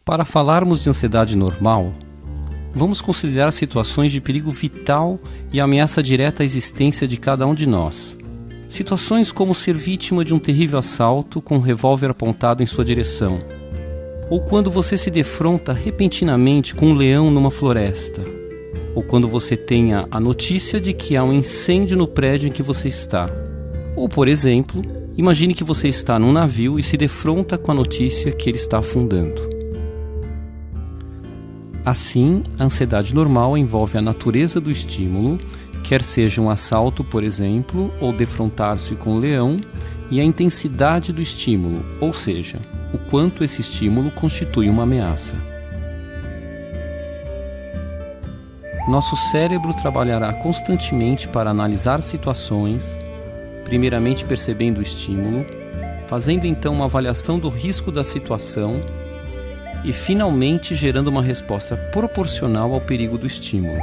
Para falarmos de ansiedade normal, vamos considerar situações de perigo vital e ameaça direta à existência de cada um de nós. Situações como ser vítima de um terrível assalto com um revólver apontado em sua direção, ou quando você se defronta repentinamente com um leão numa floresta, ou quando você tenha a notícia de que há um incêndio no prédio em que você está. Ou, por exemplo, imagine que você está num navio e se defronta com a notícia que ele está afundando. Assim, a ansiedade normal envolve a natureza do estímulo, quer seja um assalto, por exemplo, ou defrontar-se com um leão, e a intensidade do estímulo, ou seja, o quanto esse estímulo constitui uma ameaça. Nosso cérebro trabalhará constantemente para analisar situações, primeiramente percebendo o estímulo, fazendo então uma avaliação do risco da situação e finalmente gerando uma resposta proporcional ao perigo do estímulo.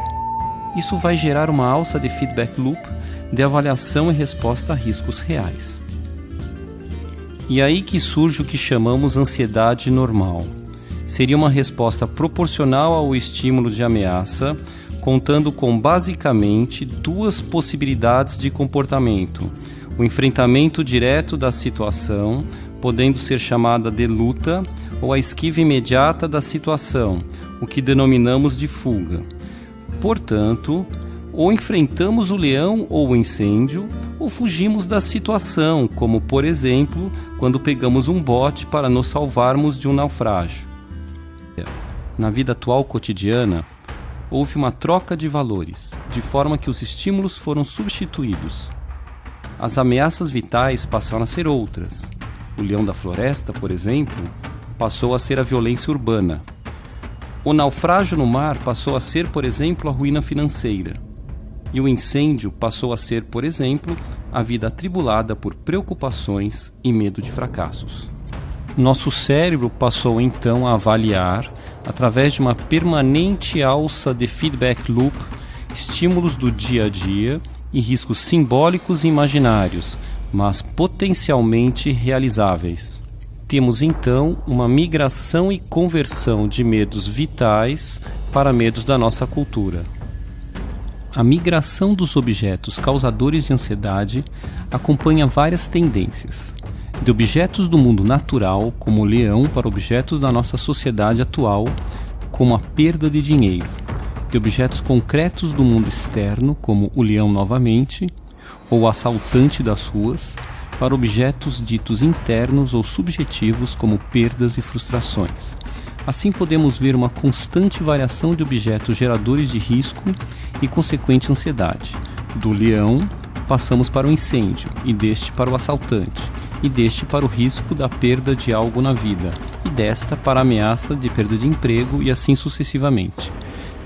Isso vai gerar uma alça de feedback loop de avaliação e resposta a riscos reais. E aí que surge o que chamamos ansiedade normal. Seria uma resposta proporcional ao estímulo de ameaça, contando com basicamente duas possibilidades de comportamento: o enfrentamento direto da situação, podendo ser chamada de luta, ou a esquiva imediata da situação, o que denominamos de fuga. Portanto, ou enfrentamos o leão ou o incêndio, ou fugimos da situação, como, por exemplo, quando pegamos um bote para nos salvarmos de um naufrágio. Na vida atual cotidiana, houve uma troca de valores, de forma que os estímulos foram substituídos. As ameaças vitais passaram a ser outras. O leão da floresta, por exemplo, passou a ser a violência urbana. O naufrágio no mar passou a ser, por exemplo, a ruína financeira. E o incêndio passou a ser, por exemplo, a vida atribulada por preocupações e medo de fracassos. Nosso cérebro passou então a avaliar, através de uma permanente alça de feedback loop, estímulos do dia a dia e riscos simbólicos e imaginários, mas potencialmente realizáveis. Temos então uma migração e conversão de medos vitais para medos da nossa cultura. A migração dos objetos causadores de ansiedade acompanha várias tendências, de objetos do mundo natural, como o leão, para objetos da nossa sociedade atual, como a perda de dinheiro, de objetos concretos do mundo externo, como o leão novamente, ou o assaltante das ruas, para objetos ditos internos ou subjetivos, como perdas e frustrações. Assim podemos ver uma constante variação de objetos geradores de risco e consequente ansiedade. Do leão, passamos para o incêndio, e deste para o assaltante, e deste para o risco da perda de algo na vida, e desta para a ameaça de perda de emprego, e assim sucessivamente.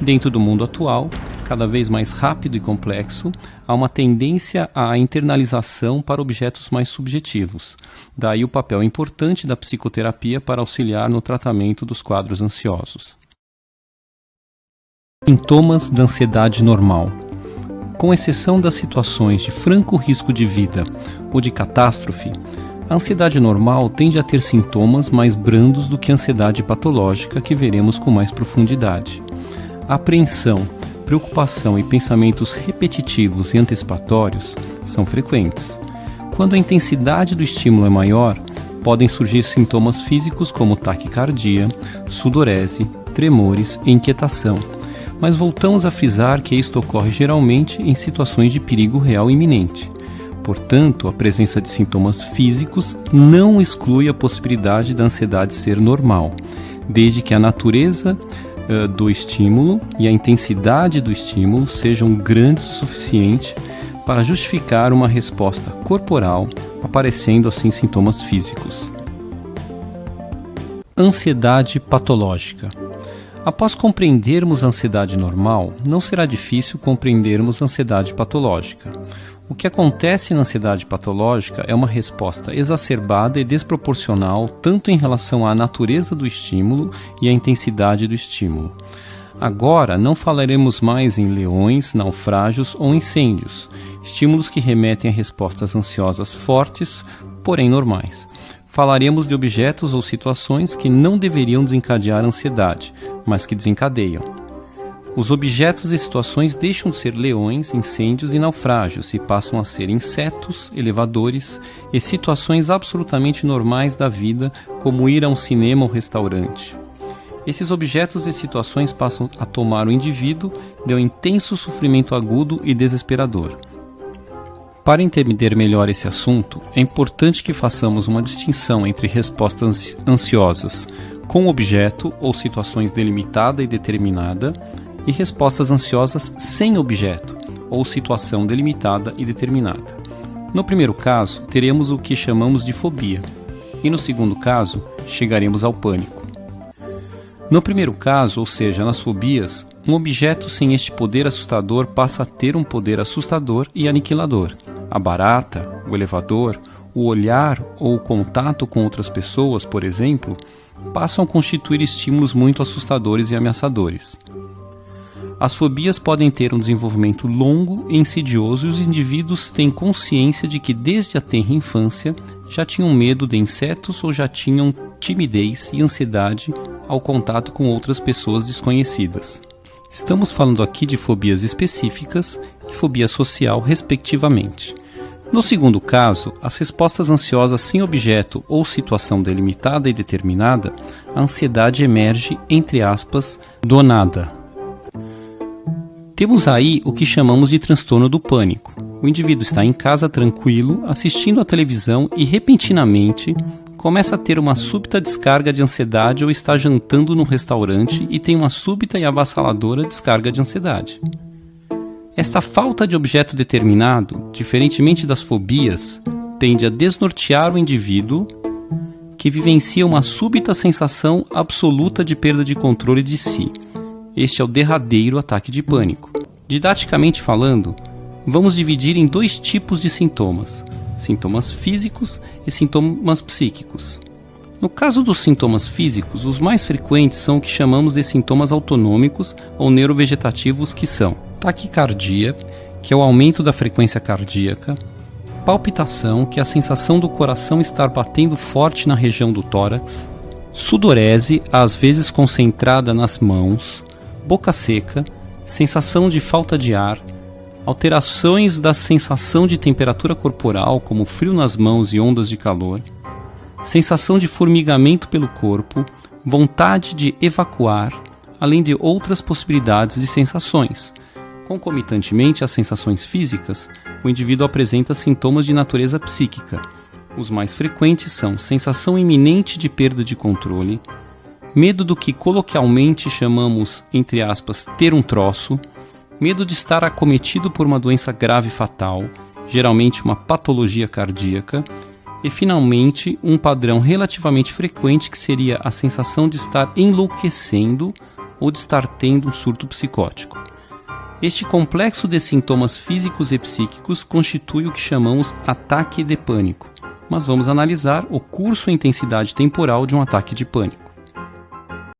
Dentro do mundo atual, cada vez mais rápido e complexo, há uma tendência à internalização para objetos mais subjetivos. Daí o papel importante da psicoterapia para auxiliar no tratamento dos quadros ansiosos. Sintomas da ansiedade normal. Com exceção das situações de franco risco de vida ou de catástrofe, a ansiedade normal tende a ter sintomas mais brandos do que a ansiedade patológica, que veremos com mais profundidade. A apreensão, preocupação e pensamentos repetitivos e antecipatórios são frequentes. Quando a intensidade do estímulo é maior, podem surgir sintomas físicos como taquicardia, sudorese, tremores e inquietação. Mas voltamos a frisar que isto ocorre geralmente em situações de perigo real iminente. Portanto, a presença de sintomas físicos não exclui a possibilidade da ansiedade ser normal, desde que a natureza do estímulo e a intensidade do estímulo sejam grandes o suficiente para justificar uma resposta corporal, aparecendo assim sintomas físicos. Ansiedade patológica. Após compreendermos a ansiedade normal, não será difícil compreendermos a ansiedade patológica. O que acontece na ansiedade patológica é uma resposta exacerbada e desproporcional tanto em relação à natureza do estímulo e à intensidade do estímulo. Agora não falaremos mais em leões, naufrágios ou incêndios, estímulos que remetem a respostas ansiosas fortes, porém normais. falaremos de objetos ou situações que não deveriam desencadear ansiedade, mas que desencadeiam. Os objetos e situações deixam de ser leões, incêndios e naufrágios e passam a ser insetos, elevadores e situações absolutamente normais da vida, como ir a um cinema ou restaurante. Esses objetos e situações passam a tomar o indivíduo de um intenso sofrimento agudo e desesperador. Para entender melhor esse assunto, é importante que façamos uma distinção entre respostas ansiosas com objeto ou situações delimitada e determinada e respostas ansiosas sem objeto ou situação delimitada e determinada. No primeiro caso, teremos o que chamamos de fobia, e no segundo caso, chegaremos ao pânico. No primeiro caso, ou seja, nas fobias, um objeto sem este poder assustador passa a ter um poder assustador e aniquilador. A barata, o elevador, o olhar ou o contato com outras pessoas, por exemplo, passam a constituir estímulos muito assustadores e ameaçadores. As fobias podem ter um desenvolvimento longo e insidioso e os indivíduos têm consciência de que desde a tenra infância já tinham medo de insetos ou já tinham timidez e ansiedade ao contato com outras pessoas desconhecidas. Estamos falando aqui de fobias específicas e fobia social, respectivamente. No segundo caso, as respostas ansiosas sem objeto ou situação delimitada e determinada, a ansiedade emerge, entre aspas, do nada. Temos aí o que chamamos de transtorno do pânico. O indivíduo está em casa tranquilo, assistindo à televisão e, repentinamente, começa a ter uma súbita descarga de ansiedade ou está jantando num restaurante e tem uma súbita e avassaladora descarga de ansiedade. Esta falta de objeto determinado, diferentemente das fobias, tende a desnortear o indivíduo que vivencia uma súbita sensação absoluta de perda de controle de si. Este é o derradeiro ataque de pânico. Didaticamente falando, vamos dividir em dois tipos de sintomas: sintomas físicos e sintomas psíquicos. No caso dos sintomas físicos, os mais frequentes são o que chamamos de sintomas autonômicos ou neurovegetativos, que são taquicardia, que é o aumento da frequência cardíaca, palpitação, que é a sensação do coração estar batendo forte na região do tórax, sudorese, às vezes concentrada nas mãos, boca seca, sensação de falta de ar, alterações da sensação de temperatura corporal, como frio nas mãos e ondas de calor, sensação de formigamento pelo corpo, vontade de evacuar, além de outras possibilidades de sensações. Concomitantemente às sensações físicas, o indivíduo apresenta sintomas de natureza psíquica. Os mais frequentes são sensação iminente de perda de controle, medo do que coloquialmente chamamos, entre aspas, ter um troço, medo de estar acometido por uma doença grave e fatal, geralmente uma patologia cardíaca, e finalmente um padrão relativamente frequente que seria a sensação de estar enlouquecendo ou de estar tendo um surto psicótico. Este complexo de sintomas físicos e psíquicos constitui o que chamamos ataque de pânico, mas vamos analisar o curso e intensidade temporal de um ataque de pânico.